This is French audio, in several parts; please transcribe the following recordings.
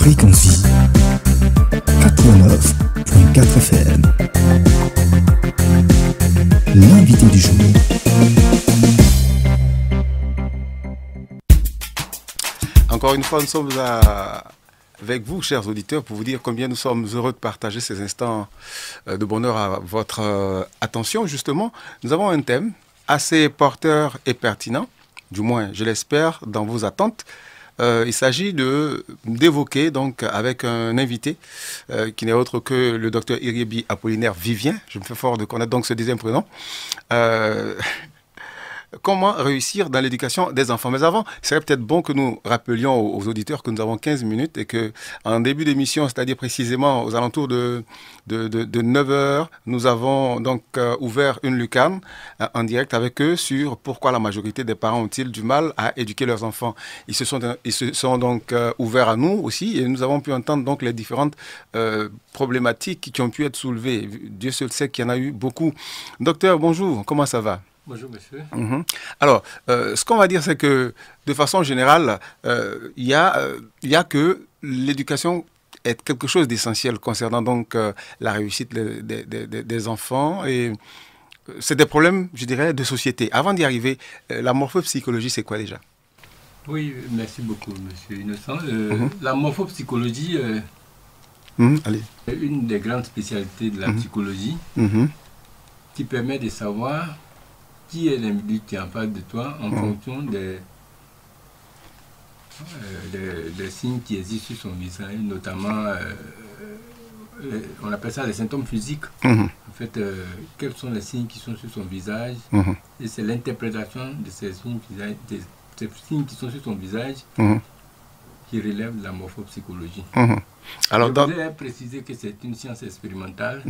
Fréquence 89.4 FM. L'invité du jour. Encore une fois, nous sommes avec vous, chers auditeurs, pour vous dire combien nous sommes heureux de partager ces instants de bonheur à votre attention. Justement, nous avons un thème assez porteur et pertinent, du moins je l'espère, dans vos attentes. Il s'agit d'évoquer donc avec un invité qui n'est autre que le docteur Iriébi Apollinaire Vivien. Je me fais fort de connaître donc ce deuxième prénom. Comment réussir dans l'éducation des enfants. Mais avant, il serait peut-être bon que nous rappelions aux auditeurs que nous avons 15 minutes et qu'en début d'émission, c'est-à-dire précisément aux alentours de 9h, nous avons donc ouvert une lucarne en direct avec eux sur pourquoi la majorité des parents ont-ils du mal à éduquer leurs enfants. Ils se sont donc ouverts à nous aussi et nous avons pu entendre donc les différentes problématiques qui ont pu être soulevées. Dieu seul sait qu'il y en a eu beaucoup. Docteur, bonjour, comment ça va? Bonjour monsieur. Alors, ce qu'on va dire, c'est que de façon générale, il y a que l'éducation est quelque chose d'essentiel concernant donc la réussite des enfants et c'est des problèmes, je dirais, de société. Avant d'y arriver, la morphopsychologie, c'est quoi déjà? Oui, merci beaucoup monsieur Innocent. La morphopsychologie allez. est une des grandes spécialités de la psychologie qui permet de savoir qui est l'individu qui est en face de toi en fonction des signes qui existent sur son visage, notamment, on appelle ça les symptômes physiques. En fait, quels sont les signes qui sont sur son visage, et c'est l'interprétation de ces signes, qui sont sur son visage qui relève de la morphopsychologie. Alors, je voudrais préciser que c'est une science expérimentale.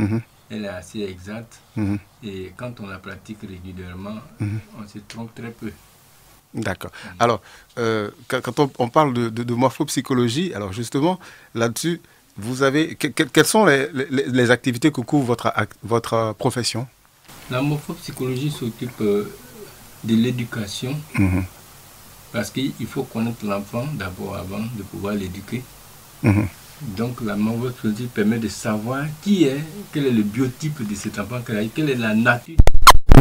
Elle est assez exacte et quand on la pratique régulièrement, on se trompe très peu. D'accord. Alors, quand on parle de morphopsychologie, alors justement, là-dessus, vous avez quelles sont les activités que couvre votre profession? La morphopsychologie s'occupe de l'éducation parce qu'il faut connaître l'enfant d'abord avant de pouvoir l'éduquer. Donc la morphopsychologie permet de savoir quel est le biotype de cet enfant, quelle est la nature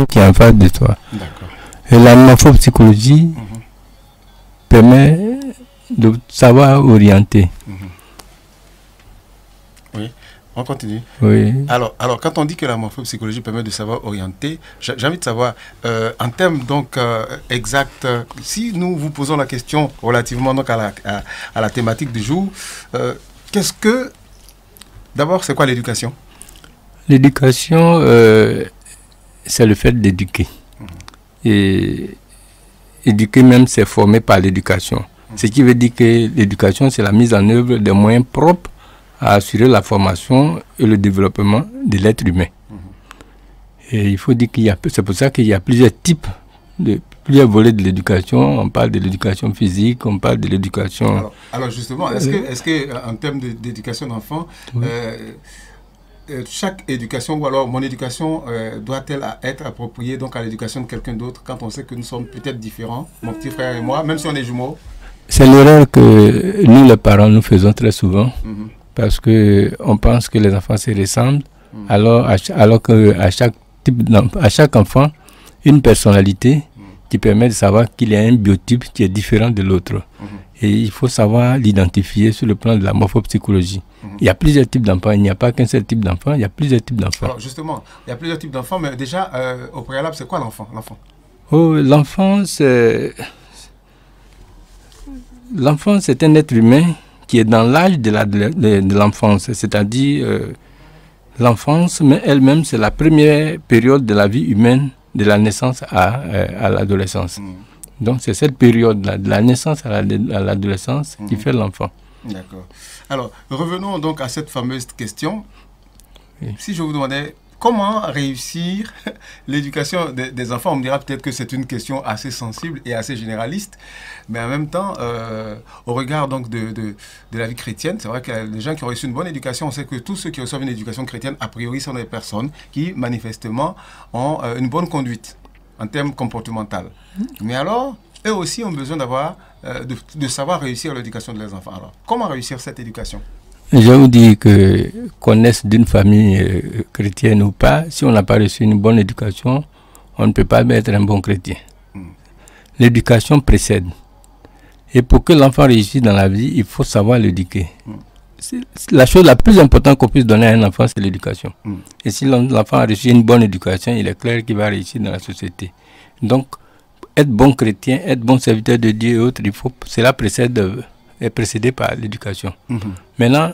qui est en face de toi. D'accord. Et la morphopsychologie permet de savoir orienter. Oui, on continue. Oui. Alors, quand on dit que la morphopsychologie permet de savoir orienter, j'ai envie de savoir, en termes donc exacts, si nous vous posons la question relativement donc à la thématique du jour, qu'est-ce que... D'abord, c'est quoi l'éducation? L'éducation, c'est le fait d'éduquer. Et éduquer même, c'est former par l'éducation. Ce qui veut dire que l'éducation, c'est la mise en œuvre des moyens propres à assurer la formation et le développement de l'être humain. Et il faut dire c'est pour ça qu'il y a plusieurs types, plusieurs volets de l'éducation. On parle de l'éducation physique, on parle de l'éducation... Alors justement, est-ce que en termes d'éducation d'enfants, chaque éducation, ou alors mon éducation, doit-elle être appropriée donc à l'éducation de quelqu'un d'autre quand on sait que nous sommes peut-être différents, mon petit frère et moi, même si on est jumeaux? C'est l'erreur que nous, les parents, nous faisons très souvent, parce qu'on pense que les enfants se ressemblent, alors qu'à chaque enfant, une personnalité qui permet de savoir qu'il y a un biotype qui est différent de l'autre. Et il faut savoir l'identifier sur le plan de la morphopsychologie. Il y a plusieurs types d'enfants, il n'y a pas qu'un seul type d'enfant, il y a plusieurs types d'enfants. Alors justement, il y a plusieurs types d'enfants, mais déjà, au préalable, c'est quoi l'enfant? L'enfant, c'est un être humain qui est dans l'âge de l'enfance, c'est-à-dire l'enfance, mais elle-même, c'est la première période de la vie humaine, de la naissance à l'adolescence. Donc c'est cette période-là, de la naissance à l'adolescence, qui fait l'enfant. D'accord. Alors, revenons donc à cette fameuse question. Oui. Si je vous demandais comment réussir l'éducation des enfants, on me dira peut-être que c'est une question assez sensible et assez généraliste, mais en même temps, au regard donc de la vie chrétienne, c'est vrai que les gens qui ont reçu une bonne éducation, on sait que tous ceux qui reçoivent une éducation chrétienne, a priori, sont des personnes qui, manifestement, ont une bonne conduite en termes comportementaux. Mais alors, eux aussi ont besoin d'avoir, de savoir réussir l'éducation de leurs enfants. Alors, comment réussir cette éducation? Je vous dis que qu'on naisse d'une famille chrétienne ou pas, si on n'a pas reçu une bonne éducation, on ne peut pas être un bon chrétien. L'éducation précède. Et pour que l'enfant réussisse dans la vie, il faut savoir l'éduquer. La chose la plus importante qu'on puisse donner à un enfant, c'est l'éducation. Et si l'enfant a reçu une bonne éducation, il est clair qu'il va réussir dans la société. Donc, être bon chrétien, être bon serviteur de Dieu et autres, cela est précédé par l'éducation. Maintenant,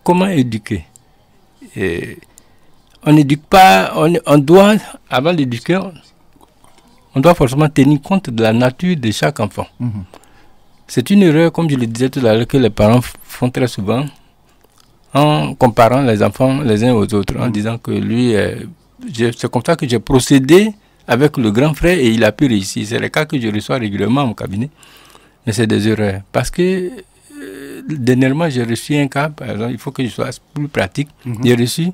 comment éduquer? On n'éduque pas, on doit, avant d'éduquer, on doit forcément tenir compte de la nature de chaque enfant. C'est une erreur, comme je le disais tout à l'heure, que les parents font très souvent en comparant les enfants les uns aux autres, en disant que lui, c'est comme ça que j'ai procédé avec le grand frère et il a pu réussir. C'est le cas que je reçois régulièrement à mon cabinet. Mais c'est des erreurs. Parce que dernièrement, j'ai reçu un cas, par exemple, il faut que je sois plus pratique. J'ai reçu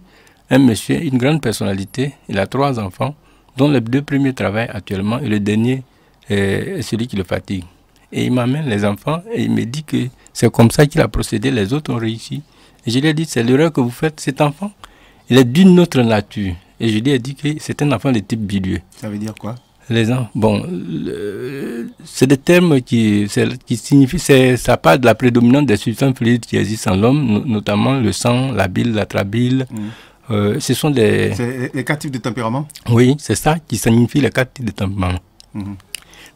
un monsieur, une grande personnalité, il a 3 enfants, dont les 2 premiers travaillent actuellement et le dernier est celui qui le fatigue. Et il m'amène les enfants et il me dit que c'est comme ça qu'il a procédé, les autres ont réussi. Et je lui ai dit, c'est l'erreur que vous faites, cet enfant, il est d'une autre nature. Et je lui ai dit que c'est un enfant de type bilieu. Ça veut dire quoi? Les enfants, bon, c'est des termes qui signifient, ça parle de la prédominance des substances fluides qui existent en l'homme, notamment le sang, la bile, la trabile. Ce sont des... C'est les 4 types de tempérament? Oui, c'est ça qui signifie les 4 types de tempérament.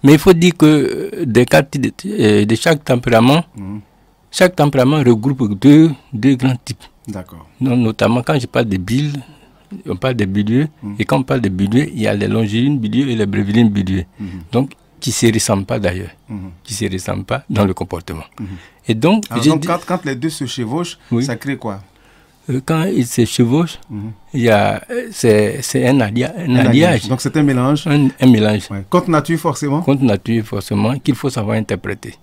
Mais il faut dire que de chaque tempérament, chaque tempérament regroupe deux grands types. D'accord. Notamment quand je parle de bile, on parle des bilieux, et quand on parle de bilieux, il y a les longilines bilieux et les brévilines bilieux. Donc, qui ne se ressemblent pas d'ailleurs, qui ne se ressemblent pas dans le comportement. Et donc, quand les deux se chevauchent, ça crée quoi? Quand ils se chevauchent, c'est un alliage. Donc c'est un mélange. Un mélange. Ouais. Contre nature forcément. Contre nature forcément, qu'il faut savoir interpréter.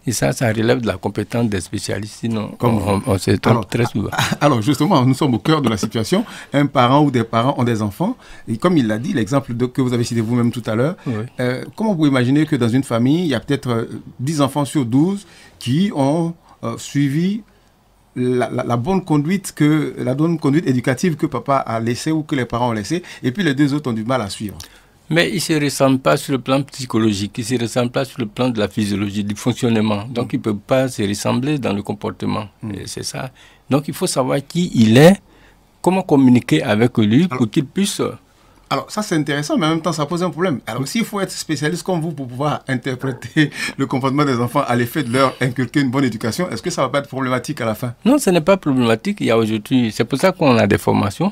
Et ça relève de la compétence des spécialistes, sinon on se trompe très souvent. Alors justement, nous sommes au cœur de la situation. Un parent ou des parents ont des enfants. Et comme il l'a dit, l'exemple que vous avez cité vous-même tout à l'heure, comment vous imaginez que dans une famille, il y a peut-être 10 enfants sur 12 qui ont suivi la bonne conduite éducative que papa a laissée ou que les parents ont laissée, et puis les 2 autres ont du mal à suivre. Mais ils ne se ressemblent pas sur le plan psychologique, ils ne se ressemblent pas sur le plan de la physiologie, du fonctionnement. Donc ils ne peuvent pas se ressembler dans le comportement. C'est ça. Donc il faut savoir qui il est, comment communiquer avec lui pour qu'il puisse... Alors ça c'est intéressant, mais en même temps ça pose un problème. Alors s'il faut être spécialiste comme vous pour pouvoir interpréter le comportement des enfants à l'effet de leur inculquer une bonne éducation, est-ce que ça ne va pas être problématique à la fin? Non, ce n'est pas problématique. Il y a aujourd'hui, c'est pour ça qu'on a des formations.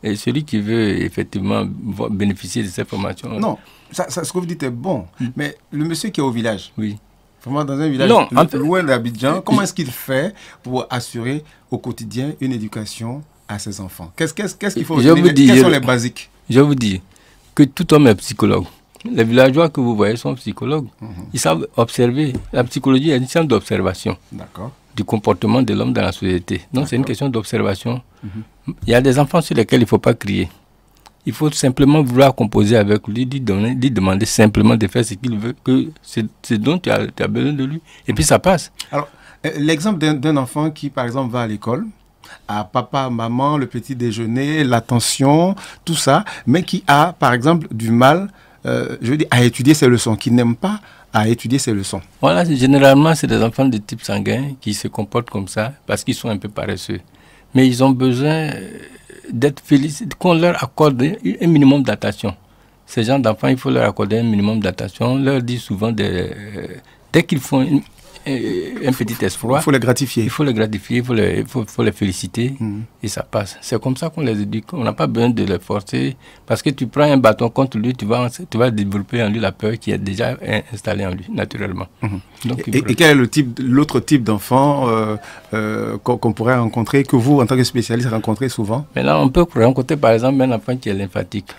Et celui qui veut effectivement bénéficier de ces formations... Non, ce que vous dites est bon. Mais le monsieur qui est au village, vraiment dans un village loin d'Abidjan, comment est-ce qu'il fait pour assurer au quotidien une éducation à ses enfants? Qu'est-ce qu'il faut donner? Quels sont les basiques? Je vous dis que tout homme est psychologue. Les villageois que vous voyez sont psychologues. Ils savent observer. La psychologie est une science d'observation du comportement de l'homme dans la société. Donc c'est une question d'observation. Il y a des enfants sur lesquels il ne faut pas crier. Il faut simplement vouloir composer avec lui, lui demander simplement de faire ce qu'il veut, que c'est dont tu as besoin de lui. Et puis ça passe. Alors, l'exemple d'un enfant qui, par exemple, va à l'école, à papa, maman, le petit déjeuner, l'attention, tout ça, mais qui a, par exemple, du mal, à étudier ses leçons, qui n'aime pas à étudier ses leçons. Voilà, généralement, c'est des enfants de type sanguin qui se comportent comme ça parce qu'ils sont un peu paresseux. Mais ils ont besoin d'être félicités, qu'on leur accorde un minimum d'attention. Ces gens d'enfants, il faut leur accorder un minimum d'attention. On leur dit souvent, dès qu'ils font un petit exploit, il faut les gratifier. Il faut les gratifier, il faut les féliciter et ça passe. C'est comme ça qu'on les éduque. On n'a pas besoin de les forcer parce que tu prends un bâton contre lui, tu vas développer en lui la peur qui est déjà installée en lui naturellement. Donc, et quel est l'autre type d'enfant qu'on pourrait rencontrer, que vous, en tant que spécialiste, rencontrez souvent? Mais là, on peut rencontrer par exemple un enfant qui est lymphatique.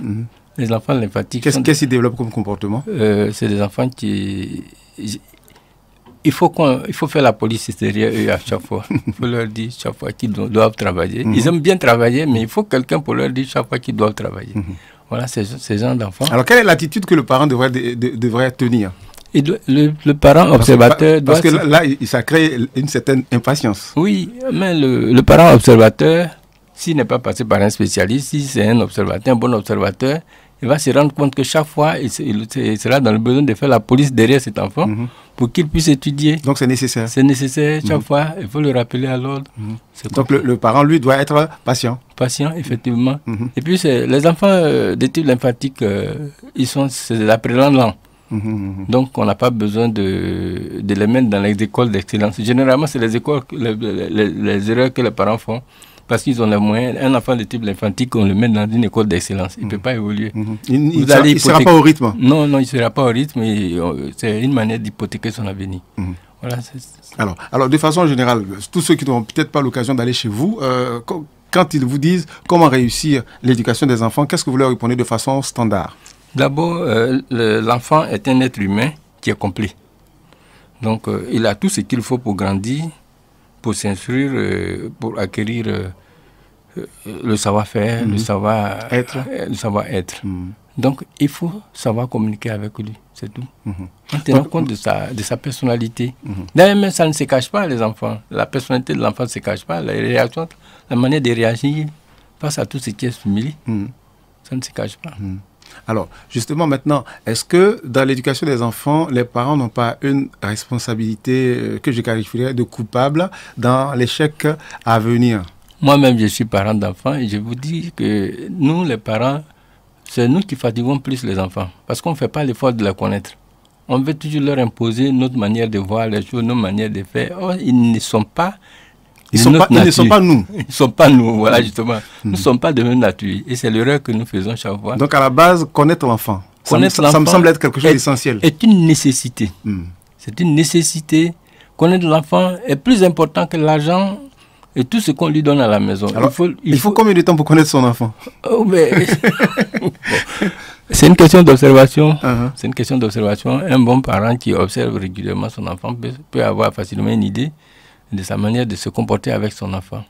Les enfants lymphatiques... Qu'est-ce qu'ils développent comme comportement? C'est des enfants qui... Il faut faire la police derrière eux à chaque fois. Il faut leur dire chaque fois qu'ils doivent travailler. Ils aiment bien travailler, mais il faut quelqu'un pour leur dire chaque fois qu'ils doivent travailler. Voilà, ces gens d'enfants. Alors, quelle est l'attitude que le parent devrait tenir? Et le parent observateur parce que là, ça crée une certaine impatience. Oui, mais le parent observateur, s'il n'est pas passé par un spécialiste, si c'est un observateur, un bon observateur, il va se rendre compte que chaque fois, il sera dans le besoin de faire la police derrière cet enfant pour qu'il puisse étudier. Donc c'est nécessaire. C'est nécessaire. Chaque fois, il faut le rappeler à l'ordre. Donc le parent, lui, doit être patient. Patient, effectivement. Et puis, les enfants de type lymphatique, c'est l'appréhension. Donc, on n'a pas besoin de les mettre dans les écoles d'excellence. Généralement, c'est les écoles, les erreurs que les parents font. Parce qu'ils ont les moyens. Un enfant de type lymphatique, on le met dans une école d'excellence. Il ne peut pas évoluer. Il ne sera pas au rythme. Non, il ne sera pas au rythme. C'est une manière d'hypothéquer son avenir. Voilà, alors, de façon générale, tous ceux qui n'ont peut-être pas l'occasion d'aller chez vous, quand ils vous disent comment réussir l'éducation des enfants, qu'est-ce que vous leur répondez de façon standard? D'abord, l'enfant est un être humain qui est complet. Donc, il a tout ce qu'il faut pour grandir, pour s'instruire, pour acquérir le savoir-faire, le savoir-être. Donc, il faut savoir communiquer avec lui, c'est tout. En tenant compte de sa personnalité. D'ailleurs, même ça ne se cache pas, les enfants. La personnalité de l'enfant ne se cache pas. Les réactions, la manière de réagir face à tout ce qui est stimulé, ça ne se cache pas. Alors, justement, maintenant, est-ce que dans l'éducation des enfants, les parents n'ont pas une responsabilité que je qualifierais de coupable dans l'échec à venir? Moi-même, je suis parent d'enfants et je vous dis que nous, les parents, c'est nous qui fatiguons plus les enfants parce qu'on ne fait pas l'effort de les connaître. On veut toujours leur imposer notre manière de voir les choses, notre manière de faire. Or, ils ne sont pas... Ils ne sont pas nous. Ils ne sont pas nous, voilà justement. Nous ne sommes pas de même nature. Et c'est l'erreur que nous faisons chaque fois. Donc à la base, connaître l'enfant. Ça me semble être quelque chose d'essentiel. C'est une nécessité. C'est une nécessité. Connaître l'enfant est plus important que l'argent et tout ce qu'on lui donne à la maison. Alors, il faut combien de temps pour connaître son enfant? C'est une question d'observation. C'est une question d'observation. Un bon parent qui observe régulièrement son enfant peut avoir facilement une idée de sa manière de se comporter avec son enfant.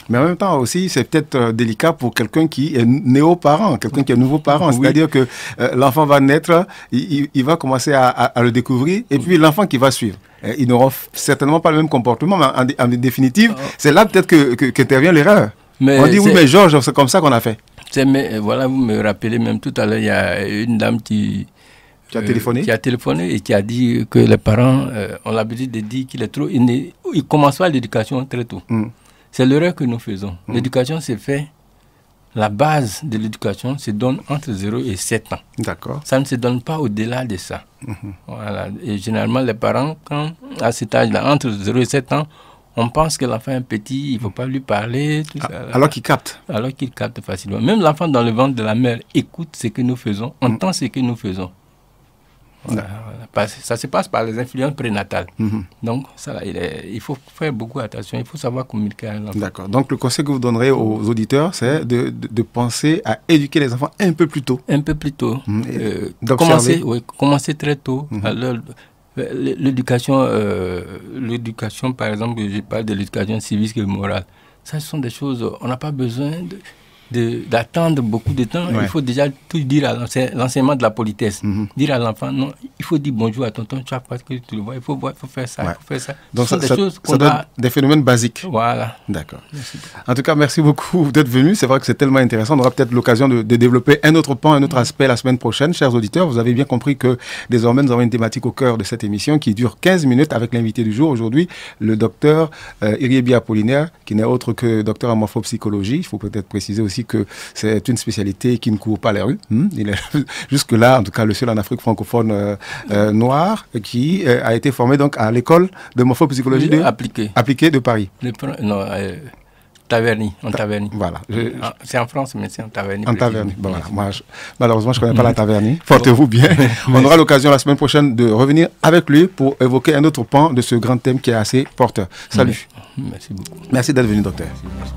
Mais en même temps aussi, c'est peut-être délicat pour quelqu'un qui est néo-parent, quelqu'un qui est nouveau parent. C'est-à-dire que l'enfant va naître, il va commencer à le découvrir, et puis l'enfant qui va suivre. Ils n'auront certainement pas le même comportement, mais en définitive, c'est là peut-être qu'intervient l'erreur. On dit, oui, mais Georges, c'est comme ça qu'on a fait. Mais voilà, vous me rappelez même tout à l'heure, il y a une dame qui a téléphoné et qui a dit que les parents ont l'habitude de dire qu'il est trop... Ils commencent pas l'éducation très tôt. C'est l'erreur que nous faisons. L'éducation s'est fait... La base de l'éducation se donne entre 0 et 7 ans. D'accord. Ça ne se donne pas au-delà de ça. Voilà. Et généralement, les parents, quand à cet âge-là, entre 0 et 7 ans, on pense que l'enfant est petit, il ne faut pas lui parler. Tout ça, alors qu'il capte. Alors qu'il capte facilement. Même l'enfant dans le ventre de la mère écoute ce que nous faisons, entend ce que nous faisons. Voilà. Ça se passe par les influences prénatales. Donc, il faut faire beaucoup attention, il faut savoir communiquer avec l'enfant. D'accord. Donc, le conseil que vous donnerez aux auditeurs, c'est de penser à éduquer les enfants un peu plus tôt. Un peu plus tôt. Commencer très tôt. L'éducation, par exemple, je parle de l'éducation civique et morale. Ça, ce sont des choses, on n'a pas besoin d'attendre beaucoup de temps. Il faut déjà tout dire à l'enseignement de la politesse. Dire à l'enfant, non, il faut dire bonjour à tonton chaque fois que tu le vois. Il faut faire ça, il faut faire ça. Donc, ça donne des phénomènes basiques. Voilà. D'accord. En tout cas, merci beaucoup d'être venu. C'est vrai que c'est tellement intéressant. On aura peut-être l'occasion de développer un autre pan, un autre aspect la semaine prochaine. Chers auditeurs, vous avez bien compris que désormais, nous avons une thématique au cœur de cette émission qui dure 15 minutes avec l'invité du jour. Aujourd'hui, le docteur Iriebi Apollinaire, qui n'est autre que docteur en morphopsychologie. Il faut peut-être préciser aussi que c'est une spécialité qui ne court pas les rues. Il est jusque-là, en tout cas, le seul en Afrique francophone noir qui a été formé donc à l'école de morphopsychologie appliquée de Paris. Taverny, en Taverny. Voilà. C'est en France, mais c'est en Taverny. En Taverny. Bon, voilà. Moi, malheureusement, je ne connais pas la Taverny. Portez-vous bien. On aura l'occasion la semaine prochaine de revenir avec lui pour évoquer un autre pan de ce grand thème qui est assez porteur. Salut. Merci beaucoup. Merci d'être venu, docteur. Merci.